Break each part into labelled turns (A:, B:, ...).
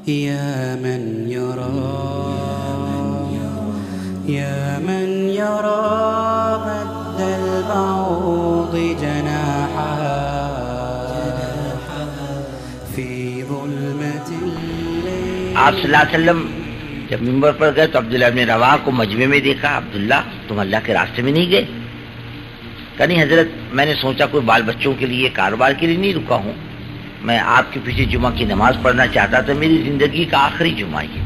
A: يا من يرى مد البعوض جناحها في ظلمة الليل.
B: آپ صلی اللہ علیہ وسلم جب ممبر پر گئے تو عبداللہ بن رواحہ کو مجمع میں دیکھا. عبداللہ تم اللہ کے راستے میں نہیں گئے؟ کہا نہیں حضرت، میں نے سوچا کوئی بال بچوں کے لیے کاروبار کے لیے نہیں رکا ہوں، میں آپ کے پیچھے جمعہ کی نماز پڑھنا چاہتا تھا، میری زندگی کا آخری جمعہ یہ.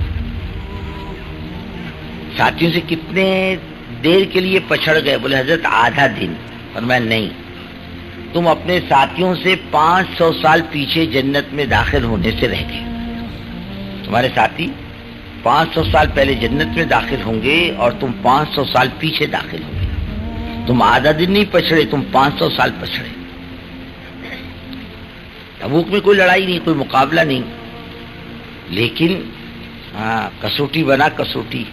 B: ساتھیوں سے کتنے دیر کے لیے پچھڑ گئے؟ بولے حضرت آدھا دن. اور میں نہیں، تم اپنے ساتھیوں سے 500 سال پیچھے جنت میں داخل ہونے سے رہ گئے. تمہارے ساتھی 500 سال پہلے جنت میں داخل ہوں گے اور تم 500 سال پیچھے داخل ہوں گے. تم آدھا دن نہیں پچھڑے، تم 500 سال پچھڑے. تبوک میں کوئی لڑائی نہیں، کوئی مقابلہ نہیں، لیکن کسوٹی بنا کسوٹی.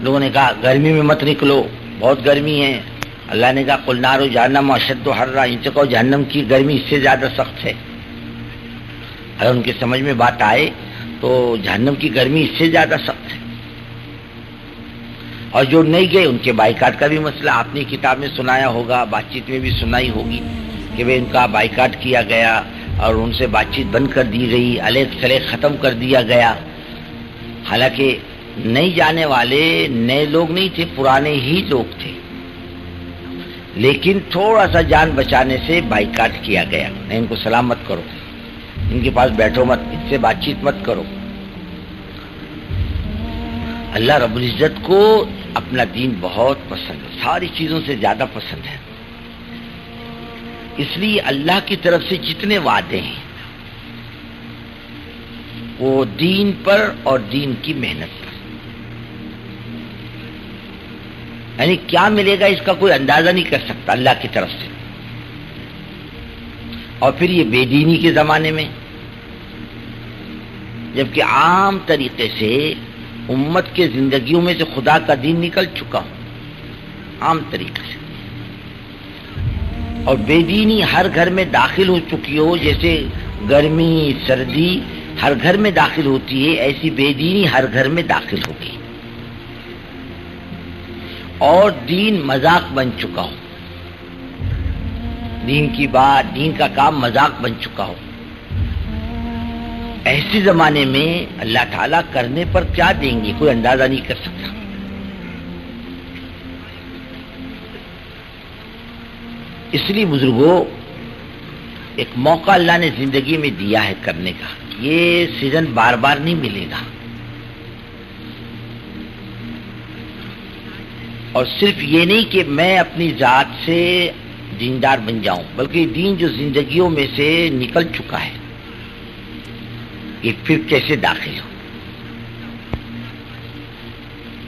B: لوگوں نے کہا گرمی میں مت نکلو، بہت گرمی ہے. اللہ نے کہا قل نار جہنم اشد حرا، ان سے کہو جہنم کی گرمی اس سے زیادہ سخت ہے. اگر ان کے سمجھ میں بات آئے تو جہنم کی گرمی اس سے زیادہ سخت ہے. اور جو نہیں گئے ان کے بائیکاٹ کا بھی مسئلہ آپ نے کتاب میں سنایا ہوگا، بات چیت میں بھی سنائی ہوگی کہ وہ ان کا بائیکاٹ کیا گیا اور ان سے بات چیت بند کر دی گئی، علیق سلیق ختم کر دیا گیا. حالانکہ نہیں جانے والے نئے لوگ نہیں تھے، پرانے ہی لوگ تھے، لیکن تھوڑا سا جان بچانے سے بائیکاٹ کیا گیا. نہیں ان کو سلام مت کرو، ان کے پاس بیٹھو مت، ان سے بات چیت مت کرو. اللہ رب العزت کو اپنا دین بہت پسند ہے، ساری چیزوں سے زیادہ پسند ہے. اس لیے اللہ کی طرف سے جتنے وعدے ہیں وہ دین پر اور دین کی محنت پر. یعنی کیا ملے گا اس کا کوئی اندازہ نہیں کر سکتا اللہ کی طرف سے. اور پھر یہ بے دینی کے زمانے میں، جبکہ عام طریقے سے امت کے زندگیوں میں سے خدا کا دین نکل چکا ہوں عام طریقے سے، اور بے دینی ہر گھر میں داخل ہو چکی ہو. جیسے گرمی سردی ہر گھر میں داخل ہوتی ہے، ایسی بے دینی ہر گھر میں داخل ہوگی. اور دین مذاق بن چکا ہو، دین کی بات، دین کا کام مذاق بن چکا ہو. ایسے زمانے میں اللہ تعالیٰ کرنے پر کیا دیں گے کوئی اندازہ نہیں کر سکتا. اس لیے بزرگوں ایک موقع اللہ نے زندگی میں دیا ہے کرنے کا، یہ سیزن بار بار نہیں ملے گا. اور صرف یہ نہیں کہ میں اپنی ذات سے دیندار بن جاؤں، بلکہ دین جو زندگیوں میں سے نکل چکا ہے یہ پھر کیسے داخل ہو.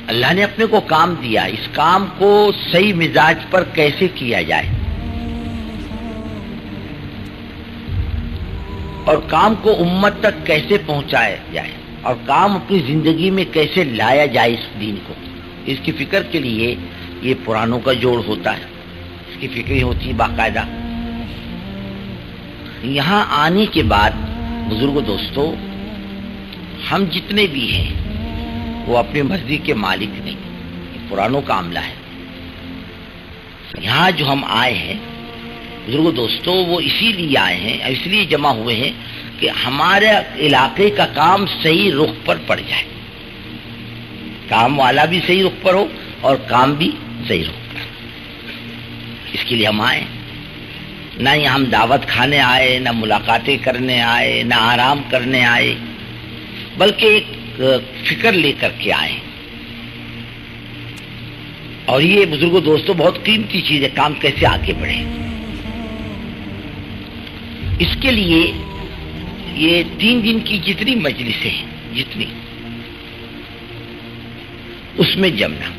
B: اللہ نے اپنے کو کام دیا، اس کام کو صحیح مزاج پر کیسے کیا جائے اور کام کو امت تک کیسے پہنچایا جائے اور کام اپنی زندگی میں کیسے لایا جائے اس دین کو، اس کی فکر کے لیے یہ پرانوں کا جوڑ ہوتا ہے، اس کی فکر ہوتی ہے باقاعدہ. یہاں آنے کے بعد بزرگوں دوستو ہم جتنے بھی ہیں وہ اپنی مرضی کے مالک نہیں، یہ پرانوں کا عملہ ہے. یہاں جو ہم آئے ہیں بزرگوں دوستو وہ اسی لیے آئے ہیں، اس لیے جمع ہوئے ہیں کہ ہمارے علاقے کا کام صحیح رخ پر پڑ جائے، کام والا بھی صحیح رخ پر ہو اور کام بھی صحیح رخ پر. اس کے لیے ہم آئے، نہ ہی ہم دعوت کھانے آئے، نہ ملاقاتیں کرنے آئے، نہ آرام کرنے آئے، بلکہ ایک فکر لے کر کے آئے. اور یہ بزرگوں دوستوں بہت قیمتی چیز ہے، کام کیسے آگے بڑھے. اس کے لیے یہ 3 دن کی جتنی مجلسیں ہیں جتنی اس میں جمنا.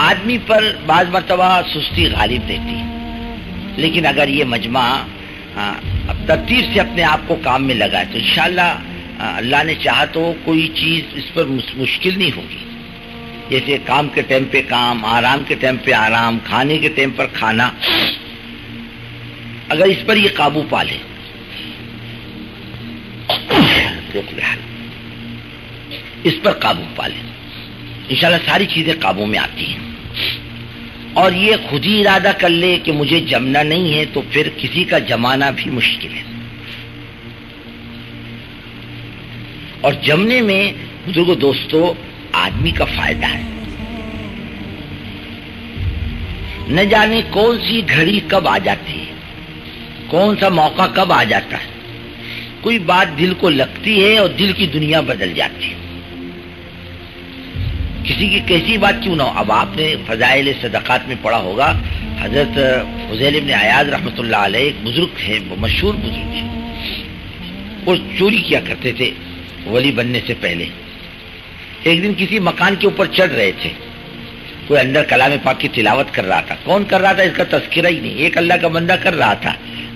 B: آدمی پر بعض مرتبہ سستی غالب رہتی ہے، لیکن اگر یہ مجمع اب ترتیب سے اپنے آپ کو کام میں لگائے تو انشاءاللہ اللہ نے چاہا تو کوئی چیز اس پر مشکل نہیں ہوگی. جیسے کام کے ٹائم پہ کام، آرام کے ٹائم پہ آرام، کھانے کے ٹائم پر کھانا، اگر اس پر یہ قابو پا لے اس پر قابو پا لے انشاءاللہ ساری چیزیں قابو میں آتی ہیں. اور یہ خود ہی ارادہ کر لے کہ مجھے جمنا نہیں ہے تو پھر کسی کا جمانا بھی مشکل ہے. اور جمنے میں بزرگوں دوستو آدمی کا فائدہ ہے. نہ جانے کون سی گھڑی کب آ جاتی ہے، کون سا موقع کب آ جاتا ہے. کوئی بات دل کو لگتی ہے اور دل کی دنیا بدل جاتی ہے. کسی کی کیسی بات کیوں نہ ہو. اب آپ نے فضائل صدقات میں پڑھا ہوگا، حضرت فضیل ابن عیاض رحمۃ اللہ علیہ ایک بزرگ ہیں، مشہور بزرگ ہیں. وہ چوری کیا کرتے تھے ولی بننے سے پہلے. ایک دن کسی مکان کے اوپر چڑھ رہے تھے، کوئی اندر کلام پاک کی تلاوت کر رہا تھا. کون کر رہا تھا اس کا تذکرہ ہی نہیں، ایک اللہ کا بندہ کر رہا تھا.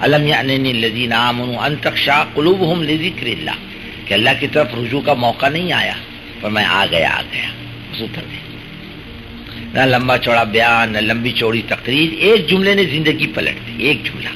B: الم یعن الذین آمنوا ان تخشع قلوبهم لذکر اللہ، کہ اللہ کی طرف رجوع کا موقع نہیں آیا. پر میں آ گیا اتر دے. نہ لمبا چوڑا بیان، نہ لمبی چوڑی تقریر، ایک جملے نے زندگی پلٹ دی. ایک جملہ.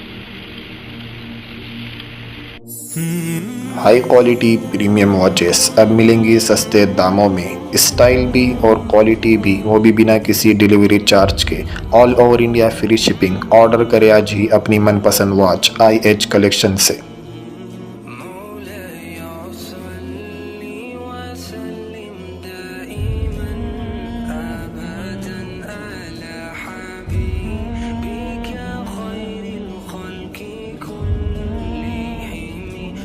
C: ہائی کوالٹی پریمیم واچز اب ملیں گی سستے داموں میں، اسٹائل بھی اور کوالٹی بھی، وہ بھی بنا کسی ڈیلیوری چارج کے. All over India free shipping. Order کرے آج ہی اپنی من پسند واچ IH کلیکشن سے.